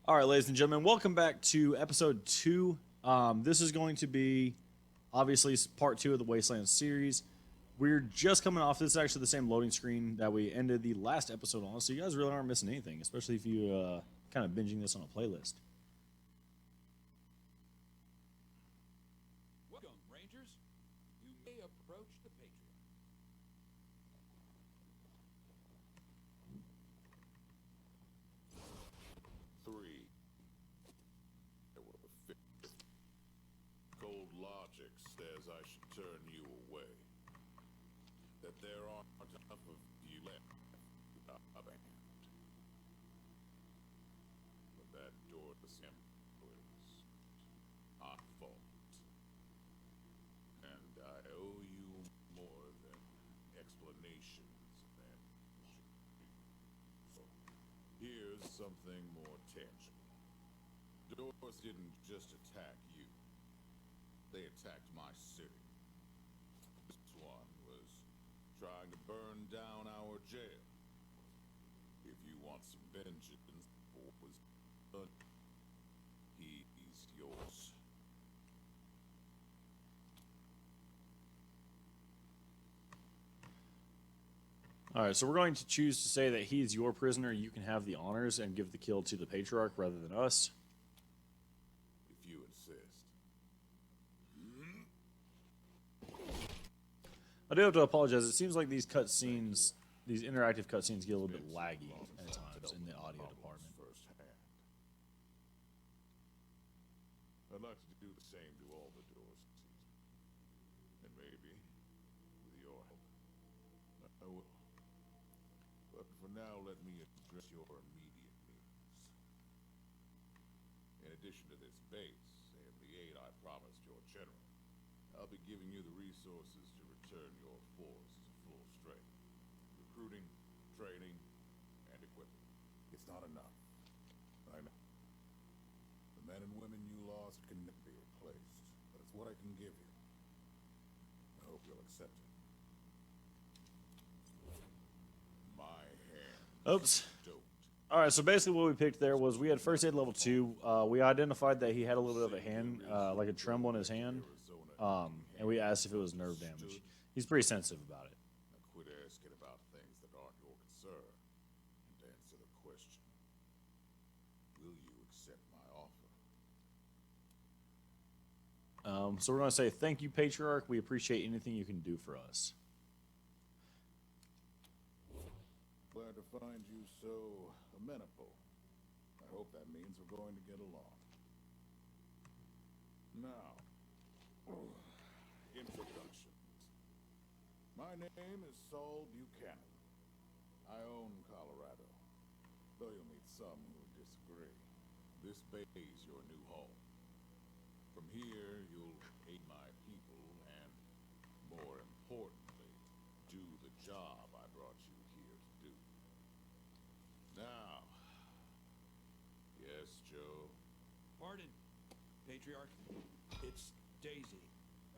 All right, ladies and gentlemen, welcome back to episode 2. This is going to be, obviously, part 2 of the Wasteland series. We're just coming off, this is actually the same loading screen that we ended the last episode on, so you guys really aren't missing anything, especially if you kind of binging this on a playlist. Welcome, Rangers. You may approach the Patriot. Three. There were the fifth. Cold logic says I should turn you away. That there aren't enough of you left without a hand. But that door to Simple is our fault. And I owe you more than explanations and so here's something more tangible. Doors didn't just attack you. They attacked my city. This one was trying to burn down our jail. If you want some vengeance for what was done, he's yours. All right, so we're going to choose to say that he's your prisoner. You can have the honors and give the kill to the Patriarch rather than us. If you insist. I do have to apologize. It seems like these cutscenes, these interactive cutscenes, get a little bit laggy at times in the audio department. Firsthand. I'd like to do the same to all the doors, and maybe, with your help, I will. But for now, let me address your immediate needs. In addition to this base and the aid I promised your general, I'll be giving you the resources to return your force to full strength. Recruiting, training, and equipment. It's not enough. I know. The men and women you lost can never be replaced, but it's what I can give you. I hope you'll accept it. My hand. Oops. Don't. All right, so basically what we picked there was we had first aid level 2. We identified that he had a little bit of a hand, like a tremble in his hand, and we asked if it was nerve damage. He's pretty sensitive about it. Now quit asking about things that aren't your concern, and answer the question. Will you accept my offer? So we're going to say, thank you, Patriarch. We appreciate anything you can do for us. Glad to find you so amenable. I hope that means we're going to get along. Now, introductions. My name is Saul Buchanan. I own Colorado, though you'll meet some who would disagree. This bay is your new home. From here, you'll aid my people and, more importantly, do the job I brought you here to do. Now, yes, Joe. Pardon, Patriarch. It's Daisy.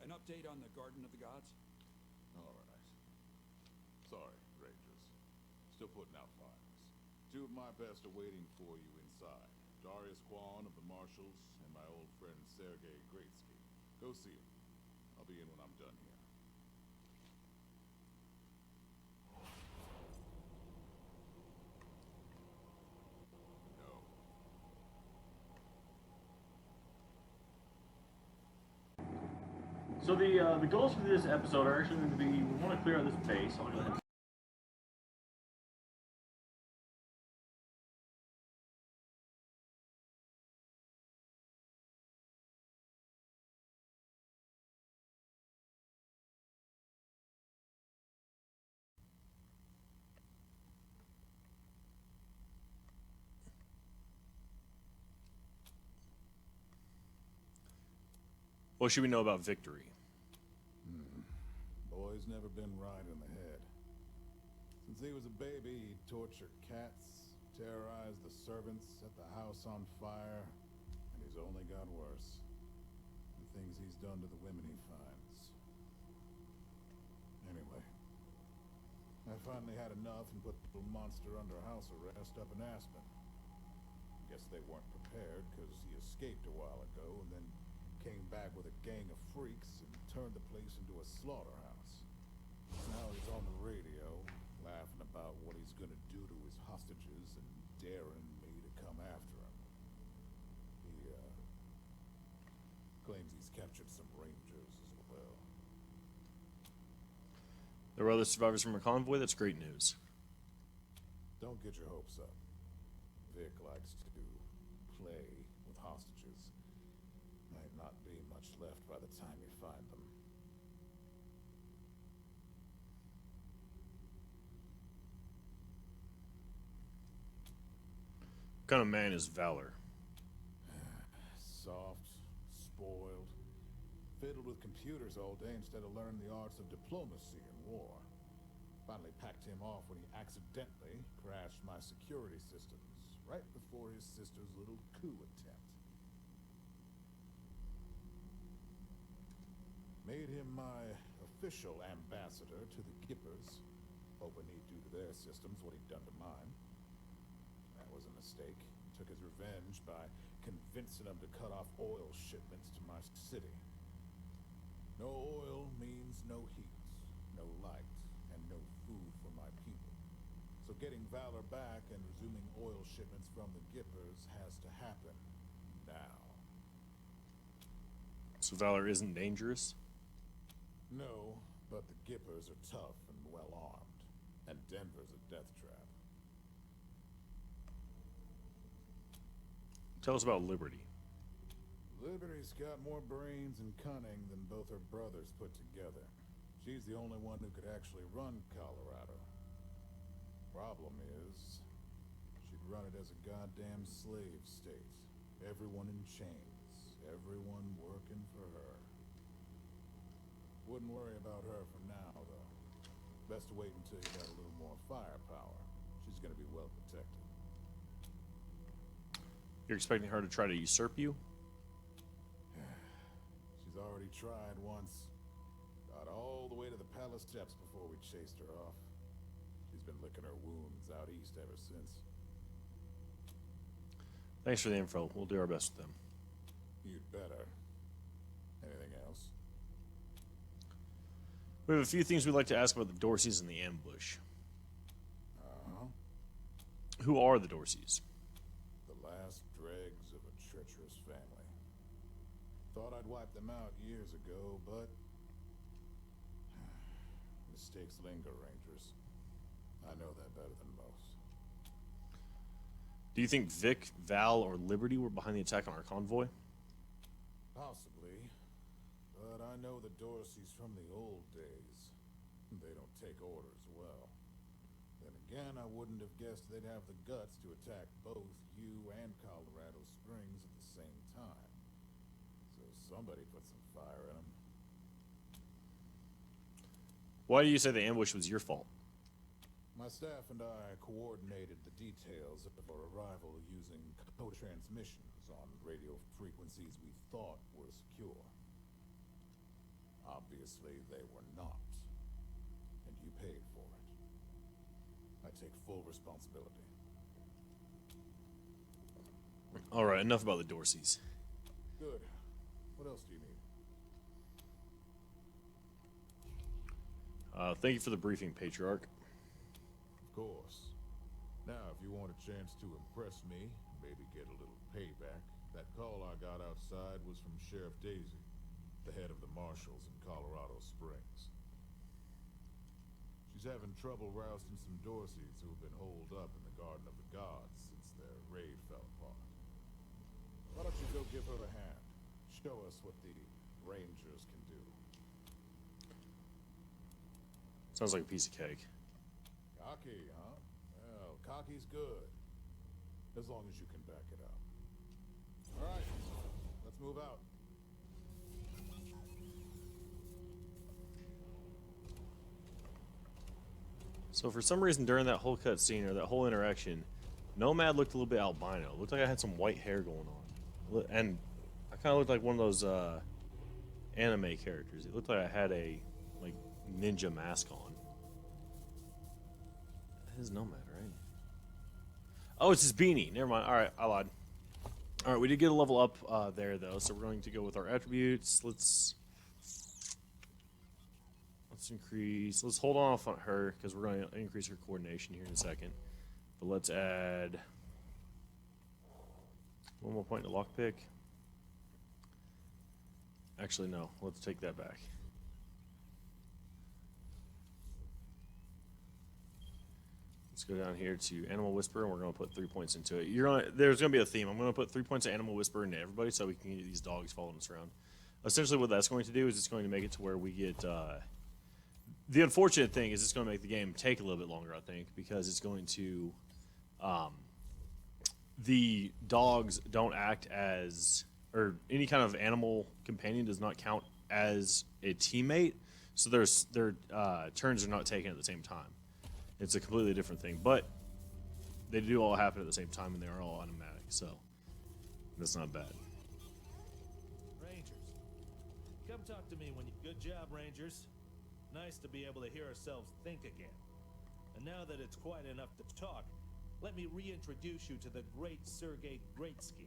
An update on the Garden of the Gods? All right. Sorry, Rangers. Still putting out fires. Two of my best are waiting for you inside. Darius Kwan of the Marshals and my old friend Sergei Greatsky. Go see him. I'll be in when I'm done here. No. So the goals for this episode are actually going to be, we want to clear out this base. I'll go ahead and what should we know about Victory? Boy's never been right in the head. Since he was a baby, he'd torture cats, terrorize the servants, set the house on fire, and he's only got worse. The things he's done to the women he finds. Anyway, I finally had enough and put the little monster under house arrest up in Aspen. Guess they weren't prepared, because he escaped a while ago and then came back with a gang of freaks and turned the place into a slaughterhouse. Now he's on the radio, laughing about what he's gonna do to his hostages and daring me to come after him. He, claims he's captured some rangers as well. There were other survivors from a convoy? That's great news. Don't get your hopes up. Vic likes to play with hostages. Might not be much left by the time you find them. What kind of man is Valor? Soft, spoiled, fiddled with computers all day instead of learning the arts of diplomacy and war. Finally packed him off when he accidentally crashed my security systems right before his sister's little coup attempt. Made him my official ambassador to the Gippers, hoping he'd do to their systems what he'd done to mine. That was a mistake. Took his revenge by convincing them to cut off oil shipments to my city. No oil means no heat, no light, and no food for my people. So getting Valor back and resuming oil shipments from the Gippers has to happen now. So Valor isn't dangerous? No, but the Gippers are tough and well armed, and Denver's a death trap. Tell us about Liberty. Liberty's got more brains and cunning than both her brothers put together. She's the only one who could actually run Colorado. Problem is, she'd run it as a goddamn slave state. Everyone in chains, everyone working for her. Wouldn't worry about her for now, though. Best to wait until you got a little more firepower. She's gonna be well protected. You're expecting her to try to usurp you? She's already tried once. Got all the way to the palace steps before we chased her off. She's been licking her wounds out east ever since. Thanks for the info. We'll do our best with them. You'd better. Anything else? We have a few things we'd like to ask about the Dorseys and the ambush. Uh-huh. Who are the Dorseys? The last dregs of a treacherous family. Thought I'd wipe them out years ago, but mistakes linger, Rangers. I know that better than most. Do you think Vic, Val, or Liberty were behind the attack on our convoy? Possibly, but I know the Dorseys from the old days. They don't take orders well. Then again, I wouldn't have guessed they'd have the guts to attack both you and Colorado Springs at the same time. So somebody put some fire in them. Why do you say the ambush was your fault? My staff and I coordinated the details of our arrival using code transmissions on radio frequencies we thought were secure. Obviously, they were not. And you paid for it. I take full responsibility. All right, enough about the Dorseys. Good. What else do you need? Thank you for the briefing, Patriarch. Of course. Now, if you want a chance to impress me, maybe get a little payback, that call I got outside was from Sheriff Daisy, the head of the marshals in Colorado Springs. She's having trouble rousting some Dorseys who have been holed up in the Garden of the Gods since their raid fell apart. Why don't you go give her a hand? Show us what the Rangers can do. Sounds like a piece of cake. Cocky, huh? Well, cocky's good. As long as you can back it up. All right, let's move out. So for some reason during that whole cutscene or that whole interaction, Nomad looked a little bit albino. It looked like I had some white hair going on. And I kind of looked like one of those anime characters. It looked like I had a like ninja mask on. That is Nomad, right? Oh, it's his beanie. Never mind. All right, I lied. All right, we did get a level up there though, so we're going to go with our attributes. Let's increase. Let's hold off on her because we're going to increase her coordination here in a second. But let's add one more point to lockpick. Actually, no. Let's take that back. Let's go down here to Animal Whisper, and we're going to put 3 points into it. There's going to be a theme. I'm going to put 3 points of Animal Whisper into everybody so we can get these dogs following us around. Essentially, what that's going to do is it's going to make it to where we get... the unfortunate thing is it's going to make the game take a little bit longer, I think, because it's going to... the dogs don't act as... or any kind of animal companion does not count as a teammate, so their turns are not taken at the same time. It's a completely different thing, but they do all happen at the same time, and they are all automatic, so that's not bad. Rangers, come talk to me when you... Good job, Rangers. Nice to be able to hear ourselves think again. And now that it's quiet enough to talk, let me reintroduce you to the great Sergei Greatsky,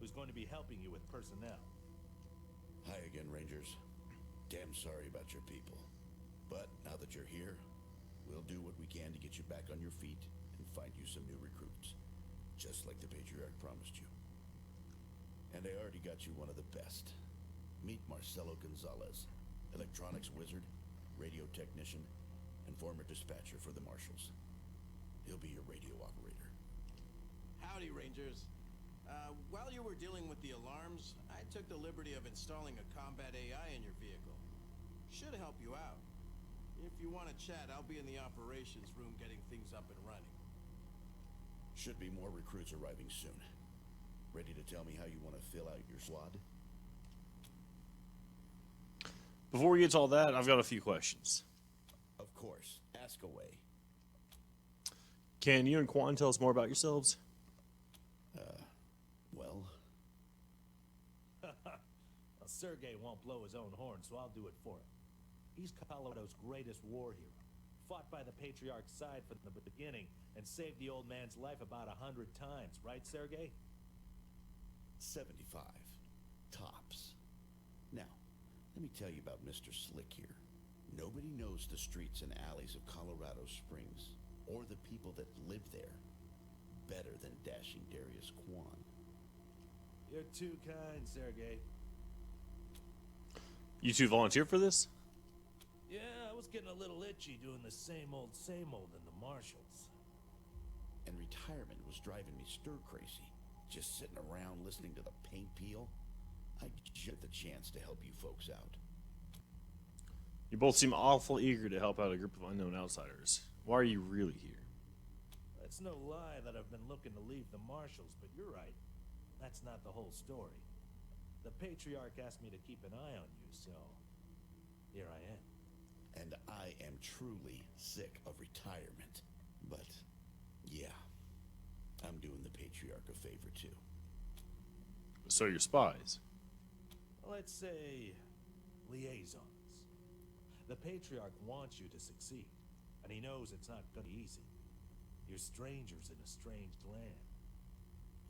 who's going to be helping you with personnel. Hi again, Rangers. Damn sorry about your people. But now that you're here, we'll do what we can to get you back on your feet and find you some new recruits. Just like the Patriarch promised you. And I already got you one of the best. Meet Marcelo Gonzalez, electronics wizard, radio technician, and former dispatcher for the Marshals. He'll be your radio operator. Howdy, Rangers. While you were dealing with the alarms, I took the liberty of installing a combat AI in your vehicle. Should help you out. If you want to chat, I'll be in the operations room getting things up and running. Should be more recruits arriving soon. Ready to tell me how you want to fill out your squad? Before we get to all that, I've got a few questions. Of course. Ask away. Can you and Quan tell us more about yourselves? Well, Well, Sergei won't blow his own horn, so I'll do it for him. He's Colorado's greatest war hero. Fought by the Patriarch's side from the beginning and saved the old man's life about 100 times, right, Sergei? 75. Tops. Now, let me tell you about Mr. Slick here. Nobody knows the streets and alleys of Colorado Springs, or the people that live there, better than dashing Darius Quan. You're too kind, Sergei. You two volunteer for this? Yeah, I was getting a little itchy doing the same old in the Marshals. And retirement was driving me stir-crazy. Just sitting around listening to the paint peel. I jumped the chance to help you folks out. You both seem awful eager to help out a group of unknown outsiders. Why are you really here? It's no lie that I've been looking to leave the Marshals, but you're right. That's not the whole story. The Patriarch asked me to keep an eye on you, so here I am. And I am truly sick of retirement. But, yeah, I'm doing the Patriarch a favor too. So you're spies. Let's say liaisons. The Patriarch wants you to succeed, and he knows it's not gonna be easy. You're strangers in a strange land.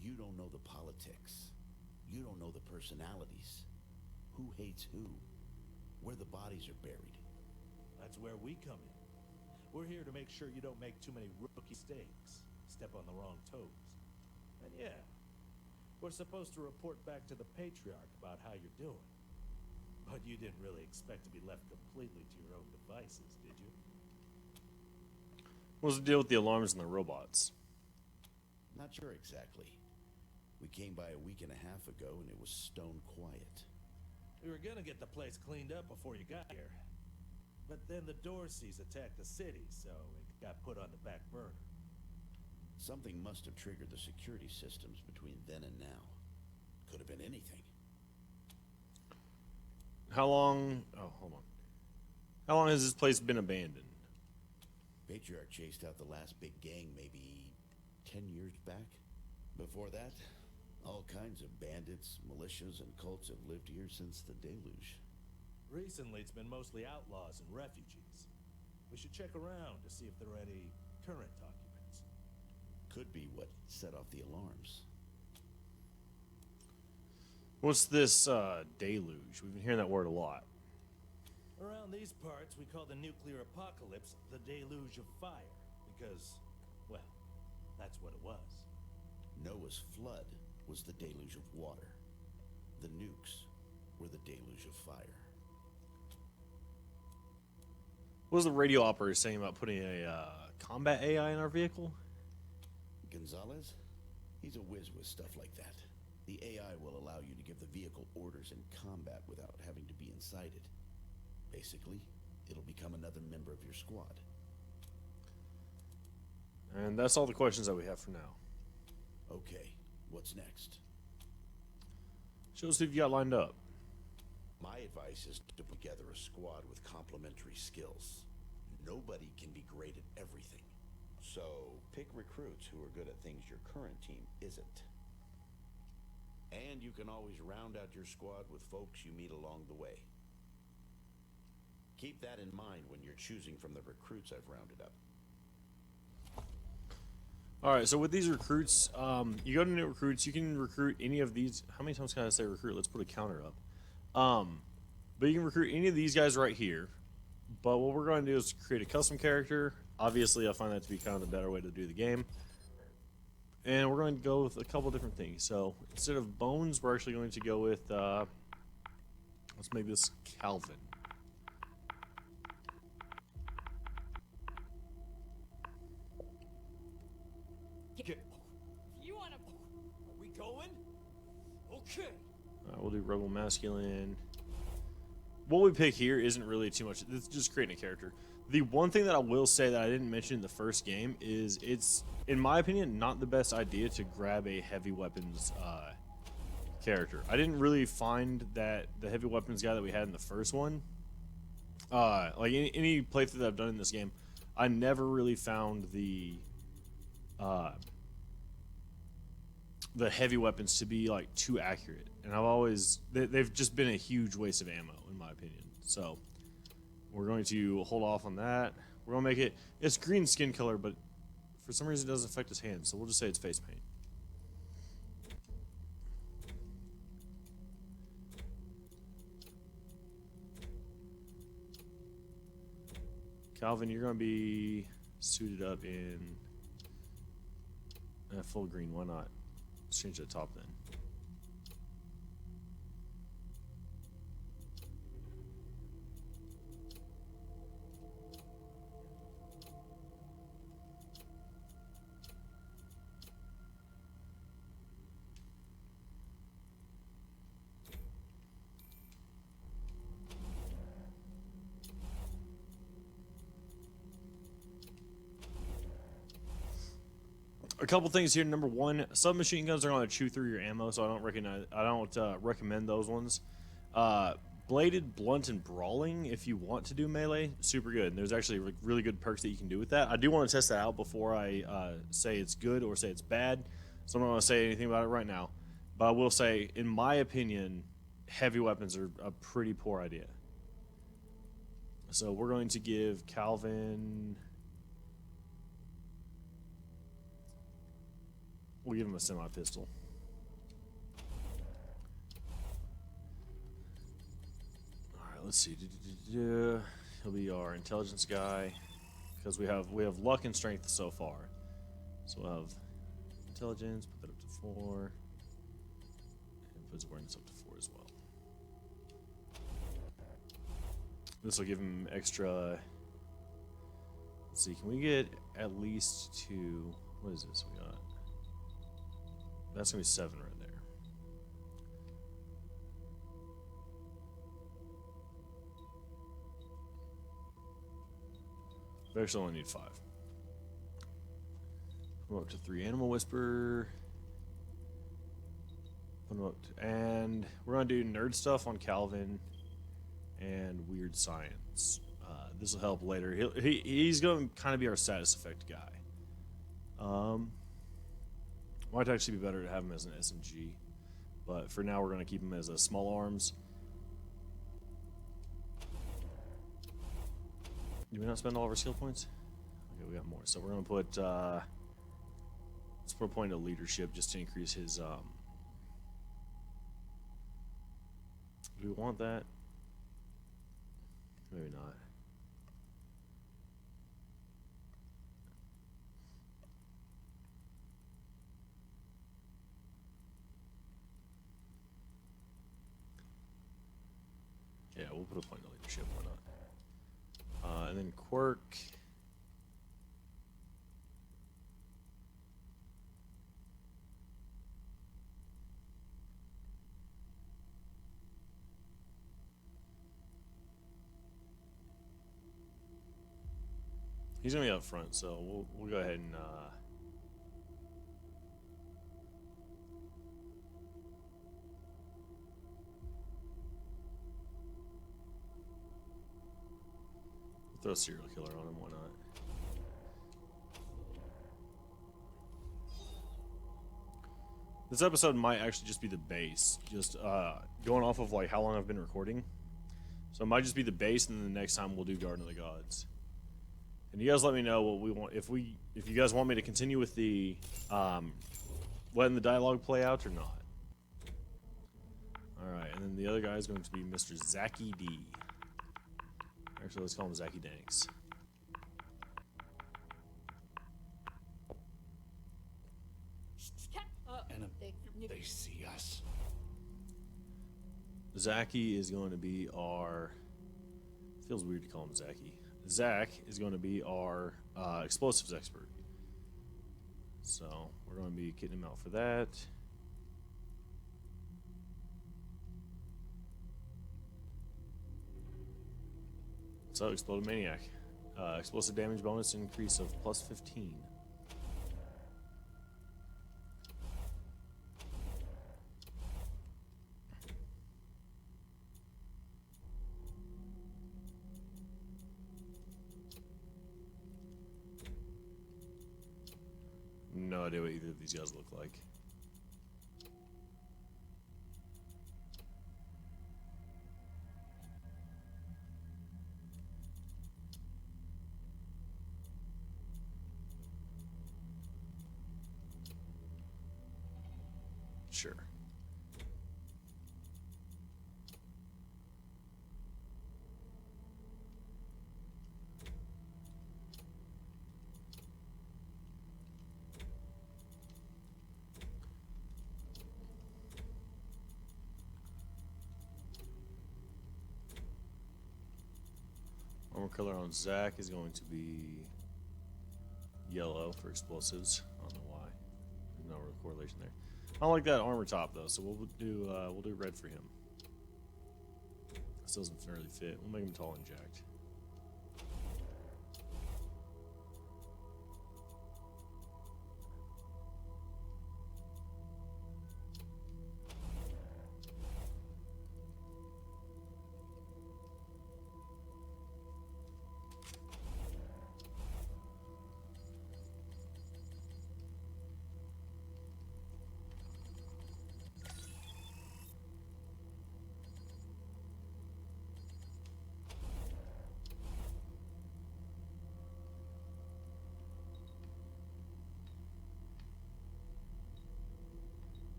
You don't know the politics. You don't know the personalities. Who hates who? Where the bodies are buried. That's where we come in. We're here to make sure you don't make too many rookie mistakes, step on the wrong toes. And yeah, we're supposed to report back to the Patriarch about how you're doing. But you didn't really expect to be left completely to your own devices, did you? What's the deal with the alarms and the robots? Not sure exactly. We came by a week and a half ago and it was stone quiet. We were gonna get the place cleaned up before you got here. But then the Dorseys attacked the city, so it got put on the back burner. Something must have triggered the security systems between then and now. Could have been anything. How long... Oh, hold on. How long has this place been abandoned? Patriarch chased out the last big gang maybe 10 years back. Before that, all kinds of bandits, militias, and cults have lived here since the deluge. Recently, it's been mostly outlaws and refugees. We should check around to see if there are any current occupants. Could be what set off the alarms. What's this deluge? We've been hearing that word a lot. Around these parts, we call the nuclear apocalypse the deluge of fire, because, well, that's what it was. Noah's flood was the deluge of water. The nukes were the deluge of fire. What was the radio operator saying about putting a combat AI in our vehicle? Gonzalez? He's a whiz with stuff like that. The AI will allow you to give the vehicle orders in combat without having to be inside it. Basically, it'll become another member of your squad. And that's all the questions that we have for now. Okay, what's next? Show us who you got lined up. My advice is to put together a squad with complementary skills. Nobody can be great at everything. So, pick recruits who are good at things your current team isn't. And you can always round out your squad with folks you meet along the way. Keep that in mind when you're choosing from the recruits I've rounded up. All right, so with these recruits, you go to new recruits. You can recruit any of these. How many times can I say recruit? Let's put a counter up. But you can recruit any of these guys right here. But what we're going to do is create a custom character. Obviously, I find that to be kind of the better way to do the game. And we're going to go with a couple different things. So instead of Bones, we're actually going to go with, let's make this Calvin. You wanna... Are we going? Okay. We'll do Rebel Masculine. What we pick here isn't really too much. It's just creating a character. The one thing that I will say that I didn't mention in the first game is it's, in my opinion, not the best idea to grab a heavy weapons character. I didn't really find that the heavy weapons guy that we had in the first one, like any playthrough that I've done in this game, I never really found the heavy weapons to be like too accurate, and I've always they've just been a huge waste of ammo in my opinion. So we're going to hold off on that. We're gonna make it's green skin color, but for some reason it doesn't affect his hands, so we'll just say it's face paint. Calvin, you're gonna be suited up in full green. Why not? Let's change the top then. A couple things here. Number one, submachine guns are going to chew through your ammo, so I don't recommend those ones. Bladed, blunt, and brawling, if you want to do melee, super good. And there's actually really good perks that you can do with that. I do want to test that out before I say it's good or say it's bad, so I'm not going to say anything about it right now. But I will say, in my opinion, heavy weapons are a pretty poor idea. So we're going to give Calvin... We'll give him a semi-pistol. Alright, let's see. He'll be our intelligence guy. Because we have luck and strength so far. So we'll have intelligence, put that up to 4. And put his awareness up to 4 as well. This will give him extra... Let's see, can we get at least 2... What is this we got? That's going to be 7 right there. We actually only need 5. Put him up to 3. Animal Whisper. Put him up to, and we're going to do nerd stuff on Calvin and weird science. This will help later. He's going to kind of be our status effect guy. Might actually be better to have him as an SMG, but for now we're going to keep him as a small arms. Do we not spend all of our skill points? Okay, we got more. So we're going to put let's put a point of leadership just to increase his Do we want that? Maybe not. Yeah, we'll put a point in leadership. Why not? And then quirk. He's gonna be up front, so we'll go ahead and throw a serial killer on him. Why not? This episode might actually just be the base, just going off of like how long I've been recording. So it might just be the base, and then the next time we'll do Garden of the Gods. And you guys let me know what we want. If you guys want me to continue with the letting the dialogue play out or not. All right, and then the other guy is going to be Mr. Zachy D. Actually, let's call him Zachy Danks. They see us. Zachy is going to be our. Feels weird to call him Zachy. Zach is going to be our explosives expert. So we're going to be getting him out for that. So Exploded Maniac. Explosive damage bonus increase of plus 15. No idea what either of these guys look like. Sure. Armor color on Zach is going to be yellow for explosives. I don't know why. There's no real correlation there. I don't like that armor top though, so we'll do red for him. This doesn't really fit. We'll make him tall and jacked.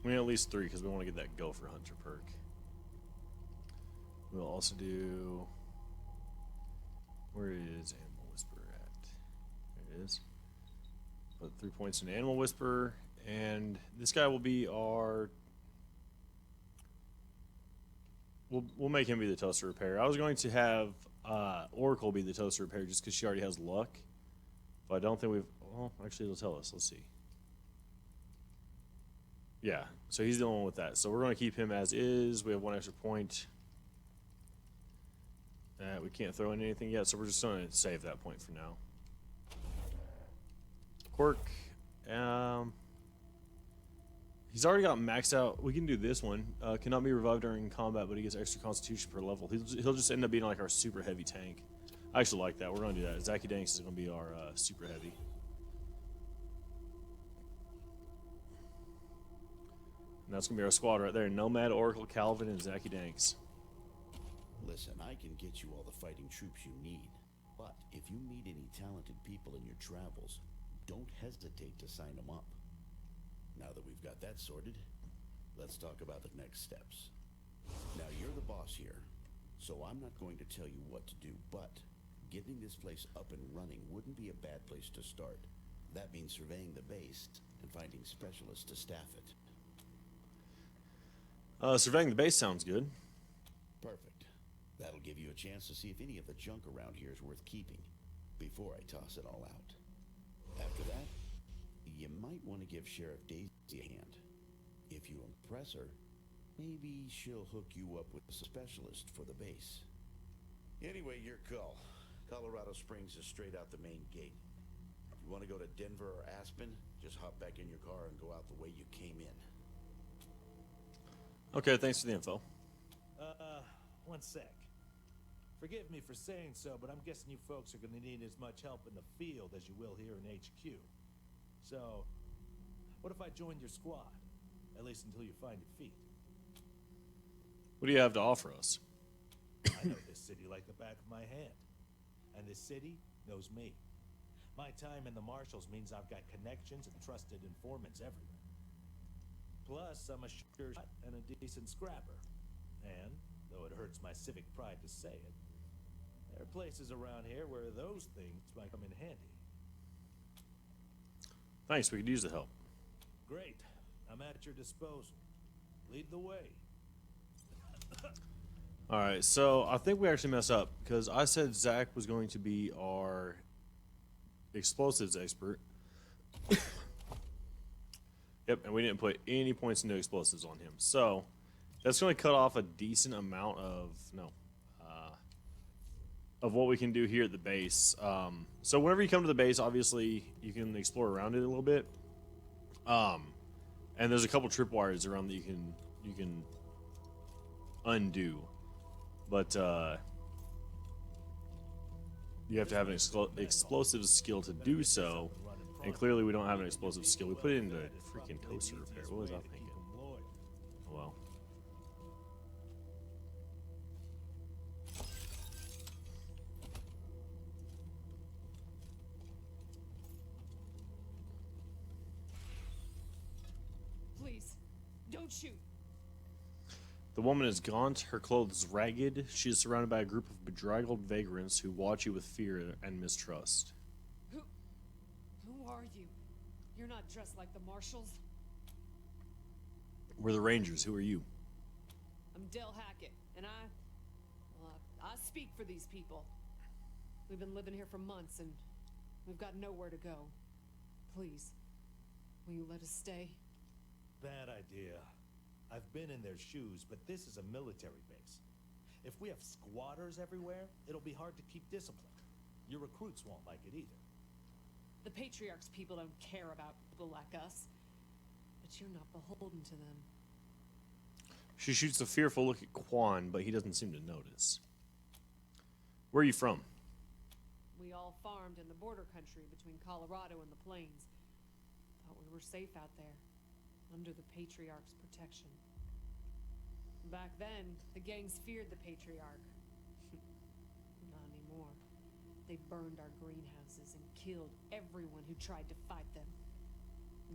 We need at least 3 because we want to get that Gopher Hunter perk. We'll also do. Where is Animal Whisperer at? There it is. Put 3 points in Animal Whisperer, and this guy will be our. We'll make him be the Toaster Repair. I was going to have Oracle be the Toaster Repair just because she already has luck, but I don't think we've. Well, actually, it'll tell us. Let's see. Yeah, so he's the one with that. So we're going to keep him as is. We have 1 extra point. We can't throw in anything yet, so we're just going to save that point for now. Quirk. He's already got maxed out. We can do this one. Cannot be revived during combat, but he gets extra constitution per level. He'll just end up being like our super heavy tank. I actually like that. We're going to do that. Zachy Danks is going to be our super heavy. And that's going to be our squad right there. Nomad, Oracle, Calvin, and Zachy Danks. Listen, I can get you all the fighting troops you need, but if you meet any talented people in your travels, don't hesitate to sign them up. Now that we've got that sorted, let's talk about the next steps. Now, you're the boss here, so I'm not going to tell you what to do, but getting this place up and running wouldn't be a bad place to start. That means surveying the base and finding specialists to staff it. Surveying the base sounds good. Perfect. That'll give you a chance to see if any of the junk around here is worth keeping before I toss it all out. After that, you might want to give Sheriff Daisy a hand. If you impress her, maybe she'll hook you up with a specialist for the base. Anyway, your call. Colorado Springs is straight out the main gate. If you want to go to Denver or Aspen, just hop back in your car and go out the way you came in. Okay, thanks for the info. One sec. Forgive me for saying so, but I'm guessing you folks are going to need as much help in the field as you will here in HQ. So, what if I joined your squad? At least until you find your feet. What do you have to offer us? I know this city like the back of my hand. And this city knows me. My time in the Marshals means I've got connections and trusted informants everywhere. Plus, I'm a sure shot and a decent scrapper. And, though it hurts my civic pride to say it, there are places around here where those things might come in handy. Thanks, we could use the help. Great. I'm at your disposal. Lead the way. Alright, so I think we actually messed up because I said Zach was going to be our explosives expert. Yep, and we didn't put any points into explosives on him. So that's going to cut off a decent amount of what we can do here at the base. So whenever you come to the base, obviously you can explore around it a little bit. And there's a couple tripwires around that you can undo. But you have to have an explosive skill to do so, and clearly we don't have an explosive skill. We put it into freaking toaster repair. What was I thinking? Oh, well. Please, don't shoot. The woman is gaunt, her clothes ragged. She is surrounded by a group of bedraggled vagrants who watch you with fear and mistrust. Who are you? You're not dressed like the Marshals. We're the Rangers. Who are you? I'm Del Hackett, and I speak for these people. We've been living here for months, and we've got nowhere to go. Please, will you let us stay? Bad idea. I've been in their shoes, but this is a military base. If we have squatters everywhere, it'll be hard to keep discipline. Your recruits won't like it either. The Patriarch's people don't care about people like us, but you're not beholden to them. She shoots a fearful look at Quan, but he doesn't seem to notice. Where are you from? We all farmed in the border country between Colorado and the plains. Thought we were safe out there, under the Patriarch's protection. Back then, the gangs feared the Patriarch. Not anymore. They burned our greenhouses and killed everyone who tried to fight them.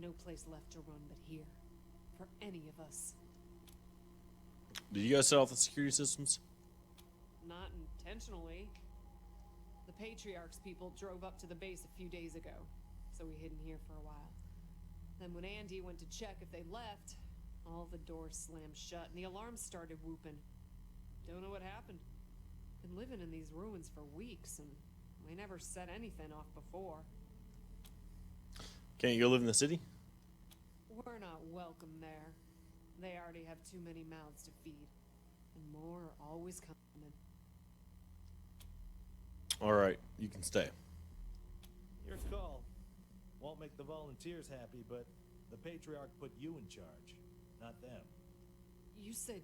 No place left to run but here, for any of us. Did you guys set off the security systems? Not intentionally. The Patriarch's people drove up to the base a few days ago, so we hid in here for a while. Then when Andy went to check if they left, all the doors slammed shut and the alarms started whooping. Don't know what happened. Been living in these ruins for weeks and we never set anything off before. Can't you go live in the city? We're not welcome there. They already have too many mouths to feed. And more are always coming. Alright, you can stay. Your call. Won't make the volunteers happy, but the Patriarch put you in charge, not them. You said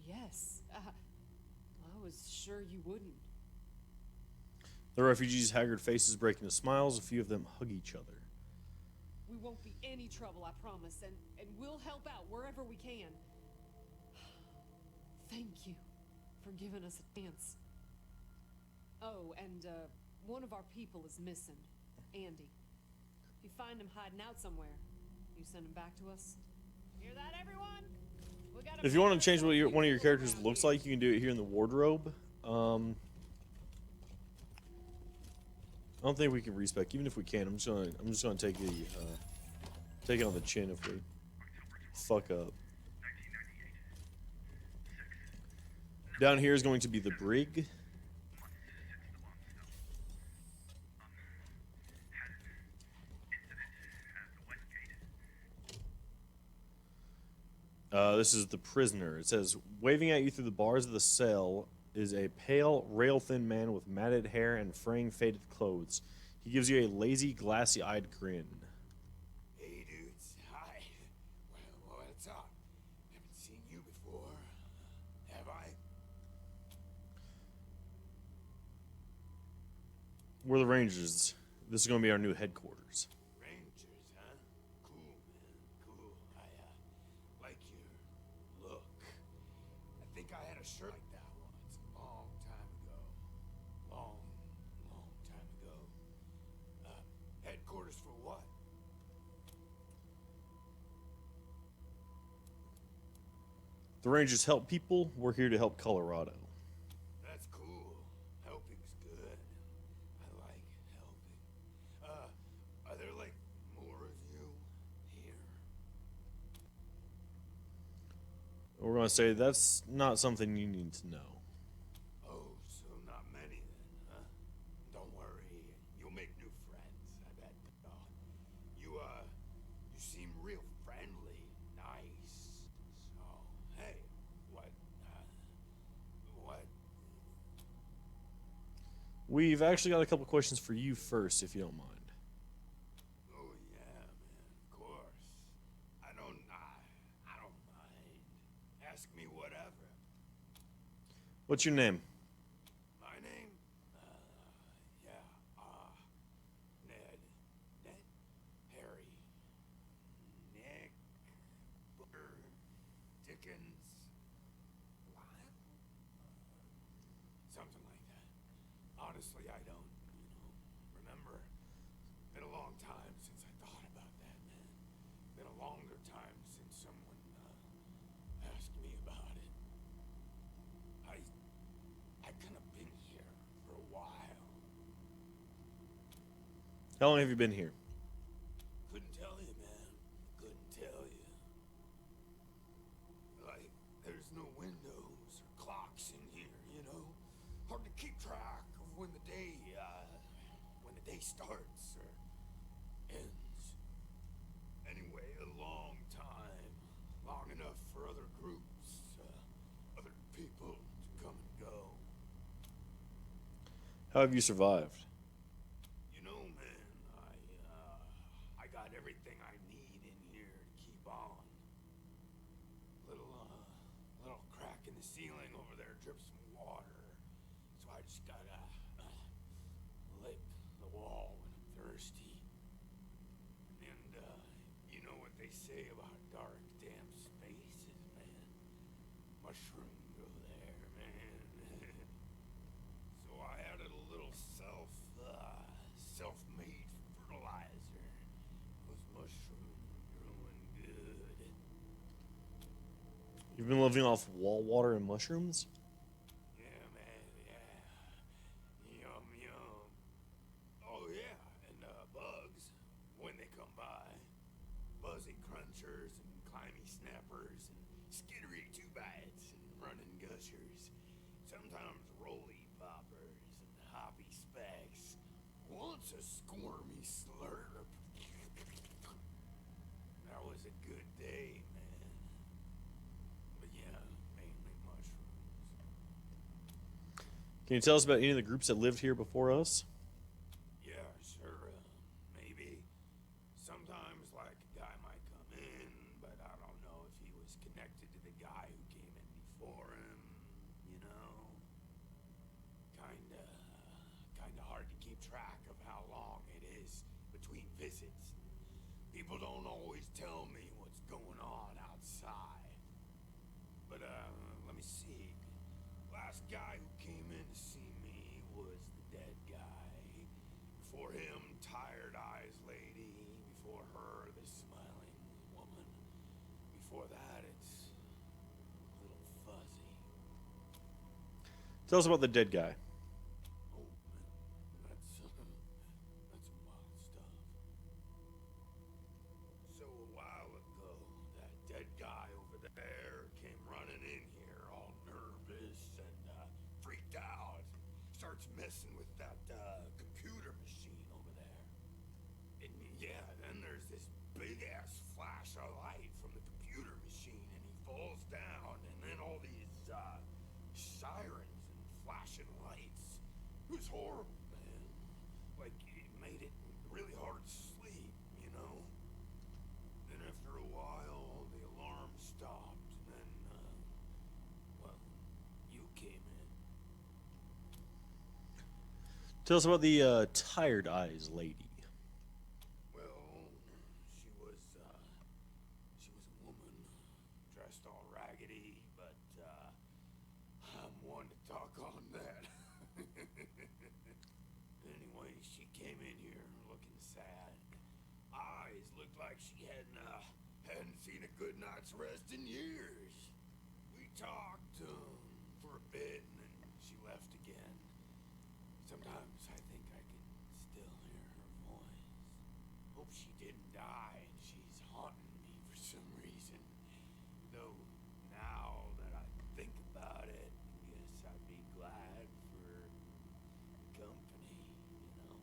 yes. I was sure you wouldn't. The refugees' haggard faces break into smiles. A few of them hug each other. We won't be any trouble, I promise, and we'll help out wherever we can. Thank you for giving us a chance. Oh, and one of our people is missing. Andy. If you find him hiding out somewhere, you send him back to us. Hear that, everyone? We gotta If you want to make change what ourselves one of your useful characters around looks here. like, you can do it here in the wardrobe. I don't think we can respec. Even if we can, I'm just gonna take it on the chin if we fuck up. Down here is going to be the brig. This is the prisoner. It says, waving at you through the bars of the cell is a pale, rail-thin man with matted hair and fraying, faded clothes. He gives you a lazy, glassy-eyed grin. Hey, dudes. Hi. Well, what's up? Haven't seen you before. Have I? We're the Rangers. This is going to be our new headquarters. Rangers, huh? Cool, man. Cool. I, like your look. I think I had a shirt like that once, a long time ago. Long time ago. Headquarters for what? The Rangers help people. We're here to help Colorado. That's cool. Helping's good. I like helping. Are there like more of you here? We're going to say that's not something you need to know. Oh, so not many then, huh? Don't worry. You'll make new friends, I bet. You seem real friendly. Nice. So, hey, what? We've actually got a couple questions for you first, if you don't mind. Oh, yeah, man, of course. I don't mind. Ask me whatever. What's your name? My name? Yeah, Ned. Ned? Harry. Nick. Booker. Dickens. Lyle? Something like that. Honestly, I don't, remember. Been a long time since I thought about that, man. Been a longer time since someone, asked me about it. I kind of been here for a while. How long have you been here? Couldn't tell you, man. Couldn't tell you. Like, there's no windows or clocks in here, Hard to keep track of when the day starts or ends. Anyway, a long time. Long enough for other groups, other people to come and go. How have you survived? Man, I got everything I need in here to keep on. Little crack in the ceiling over there drips some water. So I just gotta lick the wall when I'm thirsty. And, you know what they say about dark, damp spaces, man. Mushroom go there, man. So I added a little self-made fertilizer. Those mushrooms are growing good. You've been living off wall water and mushrooms? Yeah, man, yeah. Yum, yum. Oh, yeah, and bugs, when they come by. Buzzy crunchers and climby snappers and skittery two-bites and running gushers. Sometimes roly poppers and hoppy specks. Once a squirmy slurp. That was a good day, man. But yeah, mainly mushrooms. Can you tell us about any of the groups that lived here before us? Yeah, sure, maybe. Sometimes, like, a guy might come in, but I don't know if he was connected to the guy who came in before him, Kinda hard to keep track of how long it is between visits. People don't always tell me what's going on outside. But, let me see. Last guy who came in to see me was the dead guy. Before him, Tired Eyes Lady. Tell us about the dead guy. Oh man, that's some wild stuff. So a while ago, that dead guy over there came running in here all nervous and freaked out. Starts messing with that computer machine over there. And yeah, then there's this big ass flash of light from the computer machine, and he falls down, and then all these sirens and flashing lights. It was horrible, man. Like, it made it really hard to sleep, you know? Then after a while, the alarm stopped, and then, well, you came in. Tell us about the tired eyes lady. Well, she was a woman, dressed all raggedy, but, I'm one to talk on that. Anyway, she came in here looking sad. Eyes looked like she hadn't seen a good night's rest in years. We talked for a bit, and then she left again. Sometimes I think I can still hear her voice. Hope she didn't die and she's haunting me for some reason. Though now that I think about it, I guess I'd be glad for company, you know?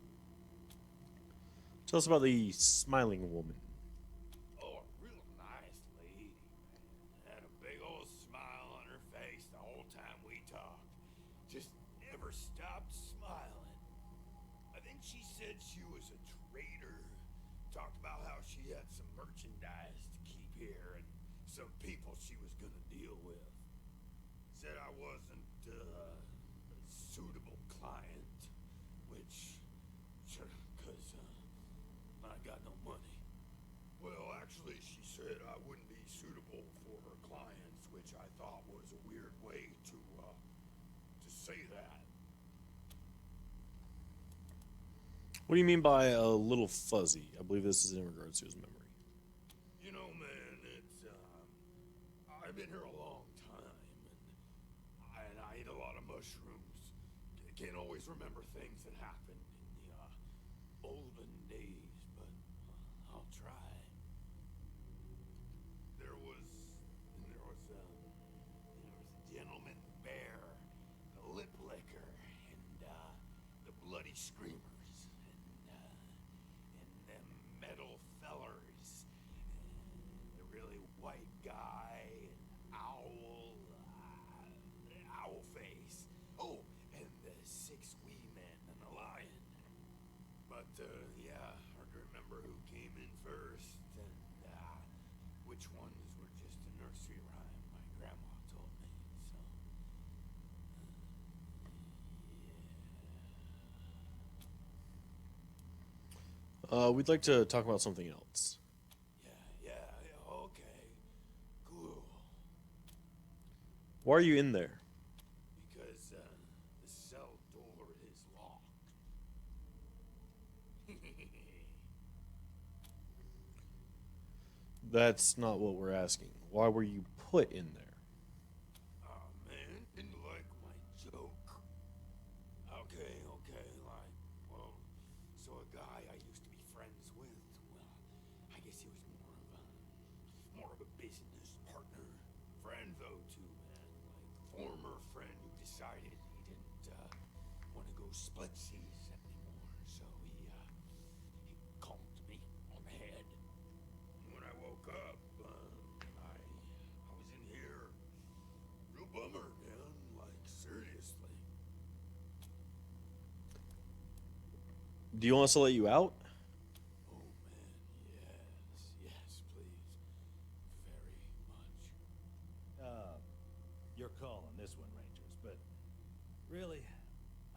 Tell us about the smiling woman. Oh, a real nice lady, man. Had a big old smile on her face the whole time we talked. Just never stopped smiling. I think she said she was a trader. Talked about how she had some merchandise to keep here and some people she was gonna deal with. Said I wasn't a suitable client, which, sure, cause I got no money. Well, actually, she said I wouldn't be suitable for her clients, which I thought was a weird way to say that. What do you mean by a little fuzzy? I believe this is in regards to his memory. You know, man, it's I've been here a long time, and I eat a lot of mushrooms. Can't always remember things that happened in the olden days, but I'll try. There was a gentleman bear, a lip licker, and the bloody screamers, and them metal fellers, and the really white guy, and owl face. Oh, and the 6 wee men and the lion. But yeah, hard to remember who came in first, and which ones were just a nursery rhyme my grandma told me. So, We'd like to talk about something else. yeah, okay, cool. Why are you in there? Because the cell door is locked. That's not what we're asking. Why were you put in there? Oh man, didn't like my joke. Okay, like, well, so a guy I used to be friends with, well, I guess he was more of a business partner. Friend though too, man. Like, former friend who decided he didn't want to go split seas anymore, so he conked me on the head. When I woke up, I was in here. Real bummer, man. Like, seriously. Do you want us to let you out? Oh, man, yes, please. Very much. Your call on this one, Rangers, but really,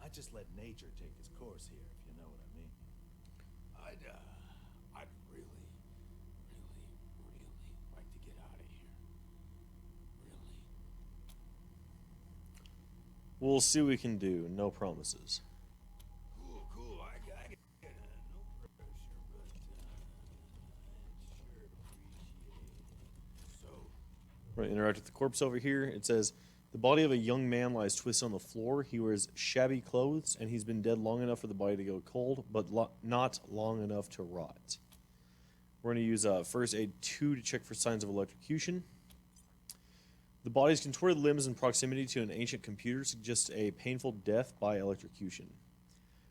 I just let nature take its course here, if you know what I mean. I'd really like to get out of here. Really. We'll see what we can do. No promises. Cool. I get no pressure, but I'd sure appreciate it. So, We're going to interact with the corpse over here. It says, The body of a young man lies twisted on the floor. He wears shabby clothes, and he's been dead long enough for the body to go cold, but not long enough to rot. We're going to use First Aid 2 to check for signs of electrocution. The body's contorted limbs in proximity to an ancient computer suggests a painful death by electrocution.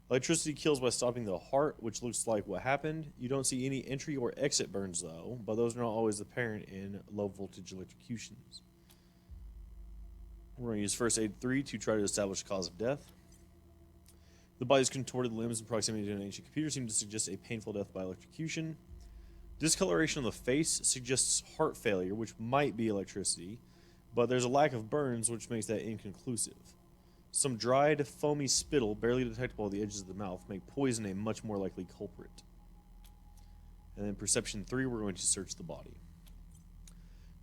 Electricity kills by stopping the heart, which looks like what happened. You don't see any entry or exit burns, though, but those are not always apparent in low-voltage electrocutions. We're going to use First Aid 3 to try to establish the cause of death. The body's contorted limbs in proximity to an ancient computer seem to suggest a painful death by electrocution. Discoloration of the face suggests heart failure, which might be electricity, but there's a lack of burns, which makes that inconclusive. Some dried, foamy spittle, barely detectable at the edges of the mouth, make poison a much more likely culprit. And then Perception 3, we're going to search the body.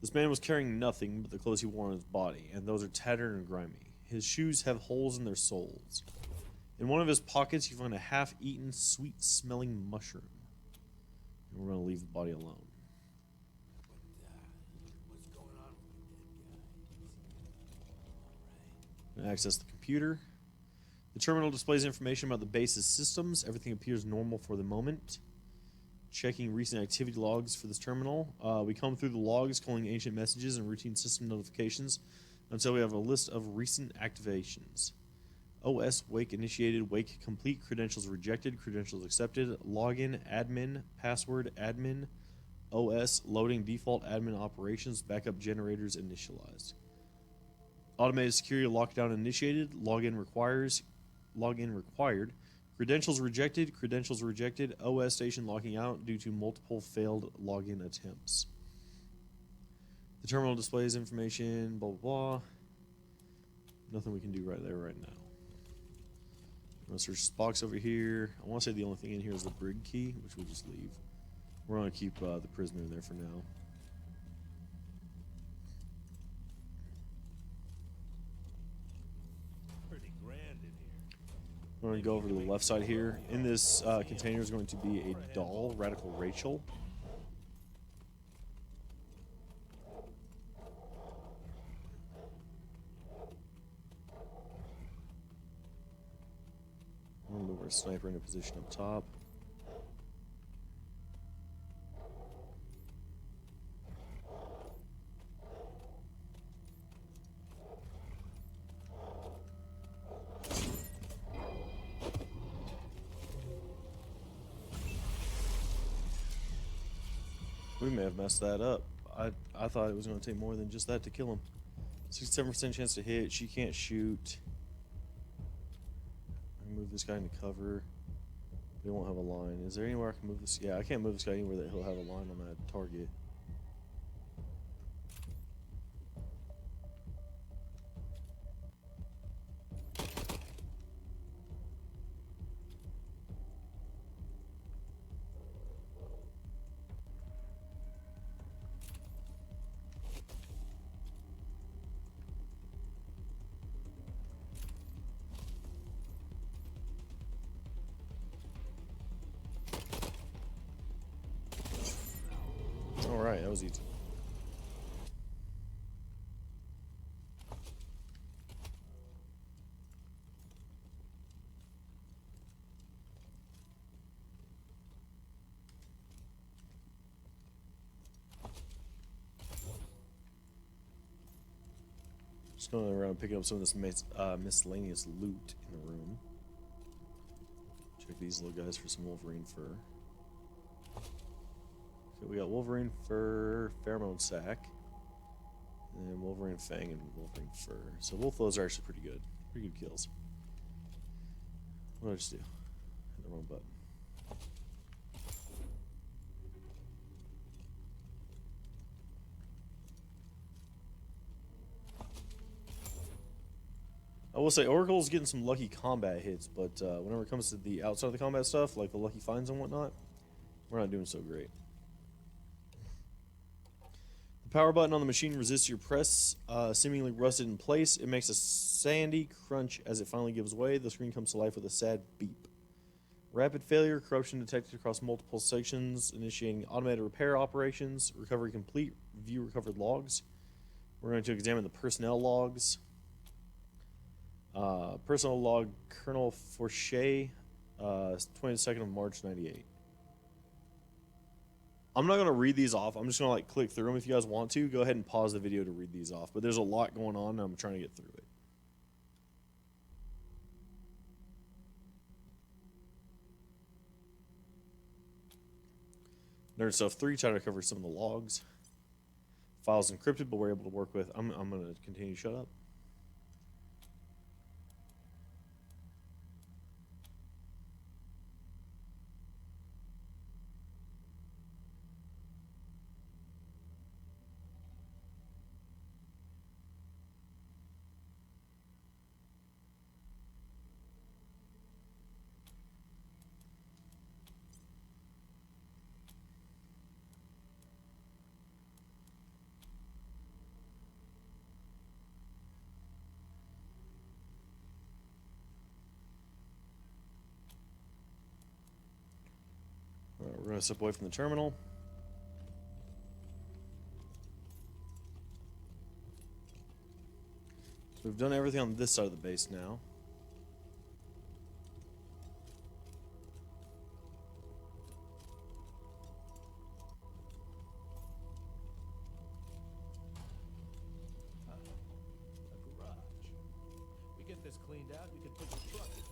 This man was carrying nothing but the clothes he wore on his body, and those are tattered and grimy. His shoes have holes in their soles. In one of his pockets, you find a half-eaten, sweet-smelling mushroom. And we're going to leave the body alone. What's going on with the dead guy? Going to access the computer. The terminal displays information about the base's systems. Everything appears normal for the moment. Checking recent activity logs for this terminal. We comb through the logs, calling ancient messages and routine system notifications until we have a list of recent activations. OS wake initiated, wake complete, credentials rejected, credentials accepted, login, admin, password, admin, OS, loading default admin operations, backup generators initialized. Automated security lockdown initiated, login required, credentials rejected, OS station locking out due to multiple failed login attempts. The terminal displays information, blah, blah, blah. Nothing we can do right there right now. I'm going to search this box over here. I want to say the only thing in here is the brig key, which we'll just leave. We're going to keep the prisoner in there for now. Pretty grand in here. We're going to go over to the left side here. In this container is going to be a doll, Radical Rachel. I'm going to move our sniper into position up top. We may have messed that up. I thought it was going to take more than just that to kill him. 67% chance to hit. She can't shoot. Move this guy into cover. They won't have a line. Is there anywhere I can move this? Yeah, I can't move this guy anywhere that he'll have a line on that target. Alright, that was easy. Just going around picking up some of this miscellaneous loot in the room. Check these little guys for some Wolverine fur. Okay, we got Wolverine fur, pheromone sac, and then Wolverine fang and Wolverine fur. So both of those are actually pretty good. Pretty good kills. What did I just do? Hit the wrong button. I will say Oracle's getting some lucky combat hits, but whenever it comes to the outside of the combat stuff, like the lucky finds and whatnot, we're not doing so great. The power button on the machine resists your press, seemingly rusted in place. It makes a sandy crunch as it finally gives way. The screen comes to life with a sad beep. Rapid failure, corruption detected across multiple sections, initiating automated repair operations. Recovery complete, view recovered logs. We're going to examine the personnel logs. Personal log, Colonel Forche, 22nd of March, 98. I'm not going to read these off. I'm just going to like click through them. If you guys want to, go ahead and pause the video to read these off. But there's a lot going on, and I'm trying to get through it. Nerd Stuff 3 tried to cover some of the logs. Files encrypted, but we're able to work with. I'm going to continue to shut up. We're going to step away from the terminal. So we've done everything on this side of the base now. A garage. We get this cleaned out, you can put your truck in.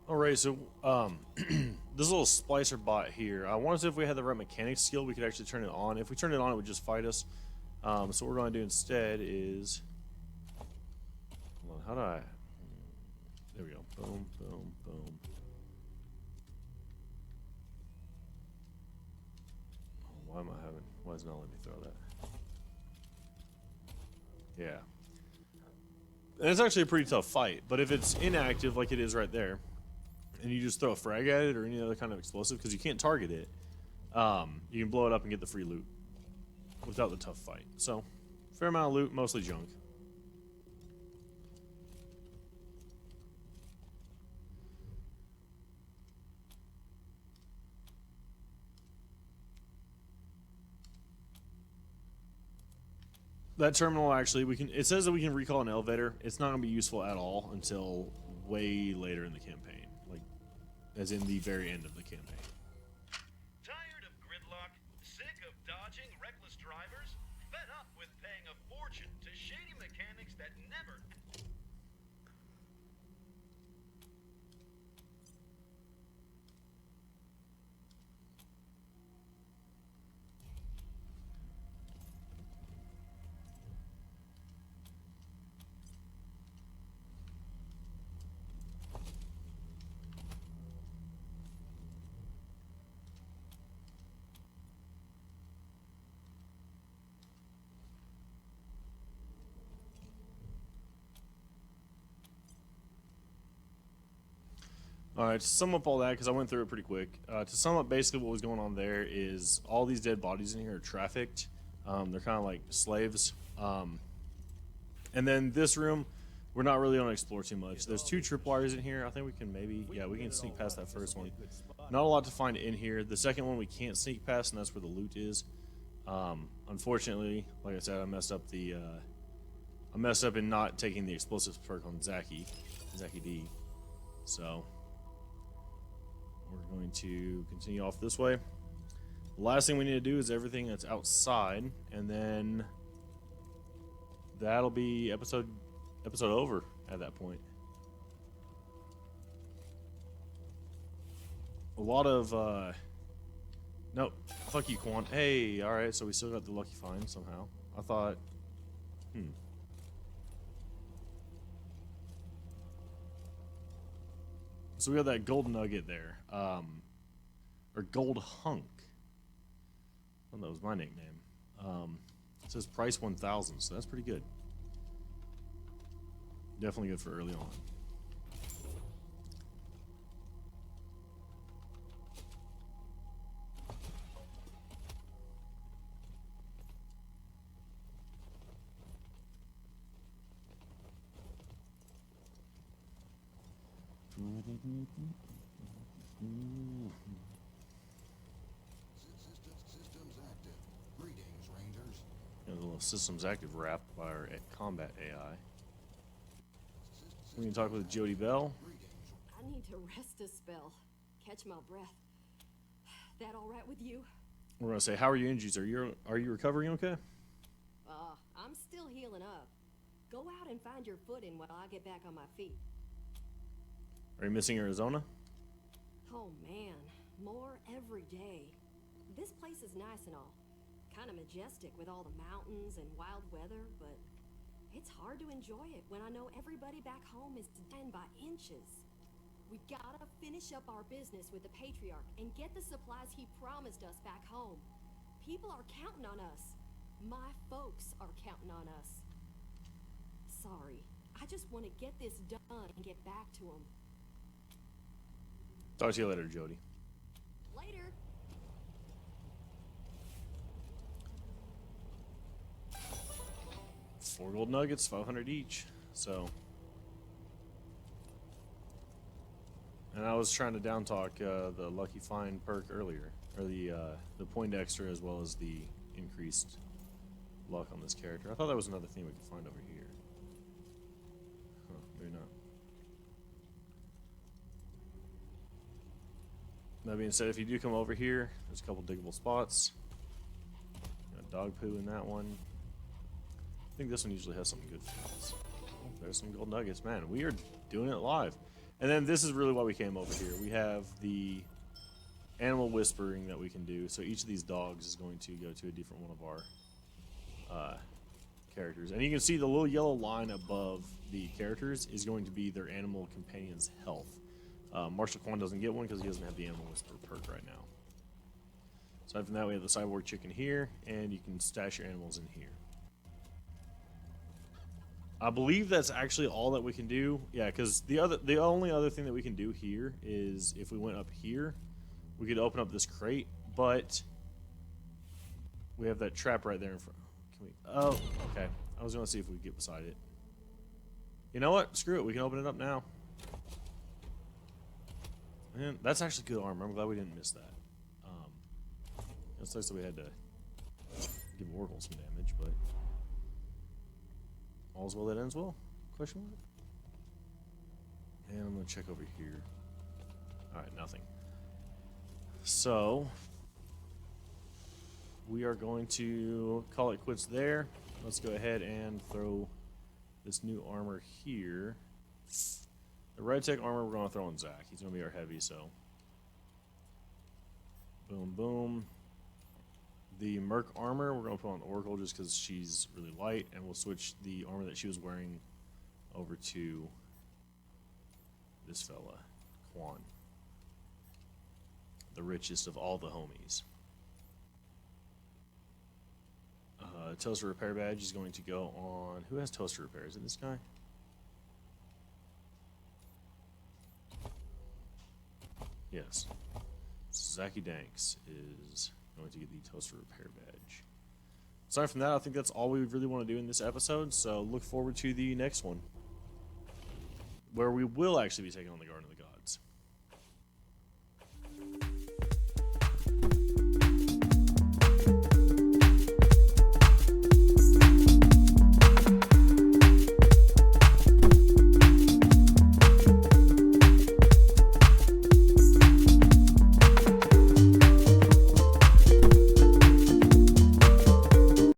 Alright, so this little splicer bot here, I want to see if we had the right mechanics skill, we could actually turn it on. If we turned it on, it would just fight us. So what we're going to do instead is, hold on, how do I, there we go, boom, boom, boom. Oh, why is it not letting me throw that? Yeah. And it's actually a pretty tough fight, but if it's inactive like it is right there, and you just throw a frag at it or any other kind of explosive, because you can't target it, you can blow it up and get the free loot without the tough fight. So, fair amount of loot, mostly junk. That terminal actually, it says that we can recall an elevator. It's not going to be useful at all until way later in the campaign, like as in the very end of the campaign. Tired of gridlock? Sick of dodging reckless drivers? Fed up with paying a fortune to shady mechanics that never... Alright, to sum up all that, because I went through it pretty quick, to sum up basically what was going on there is all these dead bodies in here are trafficked. They're kind of like slaves. And then this room, we're not really going to explore too much. There's 2 tripwires in here. I think we can maybe, yeah, we can sneak past that first one. Not a lot to find in here. The second one we can't sneak past, and that's where the loot is. Unfortunately, like I said, I messed up in not taking the explosives perk on Zaki D. So we're going to continue off this way. The last thing we need to do is everything that's outside, and then that'll be episode over at that point. a lot of nope, fuck you, Quan. Hey, all right, so we still got the lucky find somehow. I thought, So we got that gold nugget there, or gold hunk. Oh, that was my nickname. It says price 1,000, so that's pretty good. Definitely good for early on. Systems active. Greetings, Rangers. Got a little systems active wrap by our combat AI. We can talk with Jody Bell. I need to rest a spell. Catch my breath. That all right with you? We're gonna say, how are your injuries? Are you recovering okay? I'm still healing up. Go out and find your footing while I get back on my feet. Are you missing Arizona? Oh man, more every day. This place is nice and all. Kind of majestic with all the mountains and wild weather, but it's hard to enjoy it when I know everybody back home is dying by inches. We gotta finish up our business with the Patriarch and get the supplies he promised us back home. People are counting on us. My folks are counting on us. Sorry, I just want to get this done and get back to them. Talk to you later, Jody. Later. 4 gold nuggets, 500 each. So, and I was trying to down talk the lucky find perk earlier, or the Poindexter as well as the increased luck on this character. I thought that was another thing we could find over here. Huh, maybe not. That being said, if you do come over here, there's a couple diggable spots. Got dog poo in that one. I think this one usually has some good things. Oh, there's some gold nuggets. Man, we are doing it live. And then this is really why we came over here. We have the animal whispering that we can do. So each of these dogs is going to go to a different one of our characters. And you can see the little yellow line above the characters is going to be their animal companion's health. Marshall Quan doesn't get one because he doesn't have the animal whisper perk right now. Aside from that, we have the cyborg chicken here, and you can stash your animals in here. I believe that's actually all that we can do. Yeah, because the only other thing that we can do here is if we went up here, we could open up this crate, but we have that trap right there in front. Can we? Oh, okay. I was gonna see if we could get beside it. You know what? Screw it. We can open it up now. Man, that's actually good armor. I'm glad we didn't miss that. It sucks that we had to give Oracle some damage, but all's well that ends well? Question mark? And I'm gonna check over here. Alright, nothing. So we are going to call it quits there. Let's go ahead and throw this new armor here. The red tech armor we're gonna throw on Zach. He's gonna be our heavy, so boom boom. The Merc armor we're gonna put on Oracle just because she's really light, and we'll switch the armor that she was wearing over to this fella, Quan. The richest of all the homies. Toaster repair badge is going to go on. Who has toaster repair? Is it this guy? Yes. Zachy Danks is going to get the toaster repair badge. Aside from that, I think that's all we really want to do in this episode, so look forward to the next one, where we will actually be taking on the Garden of the Gods.